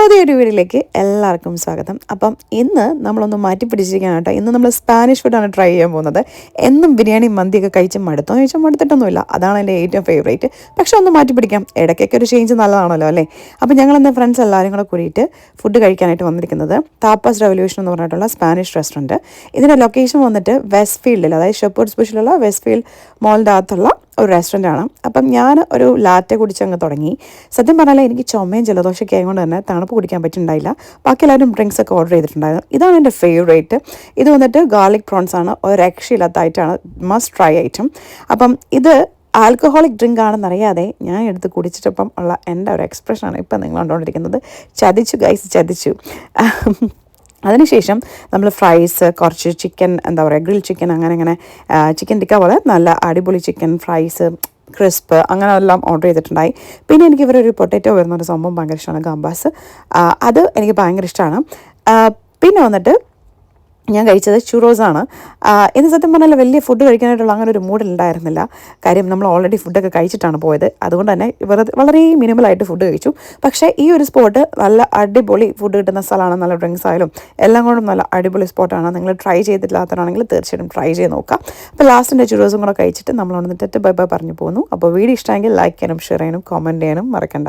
പുതിയൊരു വീഡിയോയിലേക്ക് എല്ലാവർക്കും സ്വാഗതം. അപ്പം ഇന്ന് നമ്മളൊന്ന് മാറ്റി പിടിച്ചിരിക്കുകയാണ് കേട്ടോ. ഇന്ന് നമ്മൾ സ്പാനിഷ് ഫുഡാണ് ട്രൈ ചെയ്യാൻ പോകുന്നത്. എന്നും ബിരിയാണി മന്തിയൊക്കെ കഴിച്ച് മടുത്തൊന്നുമില്ല. അതാണ് എൻ്റെ ഏറ്റവും ഫേവറേറ്റ്. പക്ഷെ ഒന്ന് മാറ്റി പിടിക്കാം, ഇടയ്ക്കൊക്കെ ഒരു ചേഞ്ച് നല്ലതാണല്ലോ അല്ലേ. അപ്പം ഞങ്ങളിന്ന് ഫ്രണ്ട്സ് എല്ലാവരും കൂടെ കൂടിയിട്ട് ഫുഡ് കഴിക്കാനായിട്ട് വന്നിരിക്കുന്നത് താപ്പാസ് റെവല്യൂഷൻ എന്ന് പറഞ്ഞിട്ടുള്ള സ്പാനിഷ് റെസ്റ്റോറൻറ്റ്. ഇതിൻ്റെ ലൊക്കേഷൻ വന്നിട്ട് വെസ്റ്റ് ഫീൽഡിൽ, അതായത് ഷെപ്പേർഡ്സ് ബുഷിലുള്ള വെസ്റ്റ് ഫീൽഡ് മോളിൻ്റെ അകത്തുള്ള ഒരു റെസ്റ്റോറൻ്റാണ്. അപ്പം ഞാൻ ഒരു ലാറ്റെ കുടിച്ചങ്ങ് തുടങ്ങി. സത്യം പറഞ്ഞാൽ എനിക്ക് ചുമയും ജലദോഷമൊക്കെ ആയതുകൊണ്ട് തന്നെ തണുപ്പ് കുടിക്കാൻ പറ്റുന്നുണ്ടായില്ല. ബാക്കി എല്ലാവരും ഡ്രിങ്ക്സ് ഒക്കെ ഓർഡർ ചെയ്തിട്ടുണ്ടായിരുന്നു. ഇതാണ് എൻ്റെ ഫേവറേറ്റ്. ഇത് വന്നിട്ട് ഗാർലിക് പ്രോൺസ് ആണ്. ഒരു രക്ഷയില്ലാത്തതായിട്ടാണ്, മസ്റ്റ് ട്രൈ ഐറ്റം. അപ്പം ഇത് ആൽക്കഹോളിക് ഡ്രിങ്ക് ആണെന്നറിയാതെ ഞാൻ എടുത്ത് കുടിച്ചിട്ടപ്പം ഉള്ള എൻ്റെ ഒരു എക്സ്പ്രഷനാണ് ഇപ്പം നിങ്ങൾ കണ്ടുകൊണ്ടിരിക്കുന്നത്. ചതിച്ചു ഗൈസ്, ചതിച്ചു. അതിനുശേഷം നമ്മൾ ഫ്രൈസ്, കുറച്ച് ചിക്കൻ, എന്താ പറയുക, ഗ്രിൽ ചിക്കൻ, അങ്ങനെ ചിക്കൻ ടിക്ക പോലെ നല്ല അടിപൊളി ചിക്കൻ ഫ്രൈസ്, ക്രിസ്പ്, അങ്ങനെ എല്ലാം ഓർഡർ ചെയ്തിട്ടുണ്ടായി. പിന്നെ എനിക്ക് ഇവരൊരു പൊട്ടാറ്റോ വരുന്നൊരു സംഭവം ഭയങ്കര ഇഷ്ടമാണ്, ഗാംബാസ്. അത് എനിക്ക് ഭയങ്കര ഇഷ്ടമാണ്. പിന്നെ വന്നിട്ട് ഞാൻ കഴിച്ചത് ചുറോസാണ്. ഇന്ന് സത്യം പറഞ്ഞാൽ വലിയ ഫുഡ് കഴിക്കാനായിട്ടുള്ള അങ്ങനെ ഒരു മൂഡിലുണ്ടായിരുന്നില്ല. കാര്യം നമ്മൾ ഓൾറെഡി ഫുഡൊക്കെ കഴിച്ചിട്ടാണ് പോയത്. അതുകൊണ്ട് തന്നെ വളരെ മിനിമലായിട്ട് ഫുഡ് കഴിച്ചു. പക്ഷേ ഈ ഒരു സ്പോട്ട് നല്ല അടിപൊളി ഫുഡ് കിട്ടുന്ന സ്ഥലമാണ്. നല്ല ഡ്രിങ്ക്സ് ആയാലും എല്ലാം കൊണ്ടും നല്ല അടിപൊളി സ്പോട്ടാണ്. നിങ്ങൾ ട്രൈ ചെയ്തിട്ടില്ലാത്തവരാണെങ്കിൽ തീർച്ചയായിട്ടും ട്രൈ ചെയ്ത് നോക്കാം. അപ്പോൾ ലാസ്റ്റിൻ്റെ ചുറോസും കൂടെ കഴിച്ചിട്ട് നമ്മൾ വന്നിട്ട് ബൈ ബൈ പറഞ്ഞു പോകുന്നു. അപ്പോൾ വീഡിയോ ഇഷ്ടമെങ്കിൽ ലൈക്ക് ചെയ്യാനും ഷെയർ ചെയ്യാനും കമൻറ്റ് ചെയ്യാനും മറക്കണ്ട.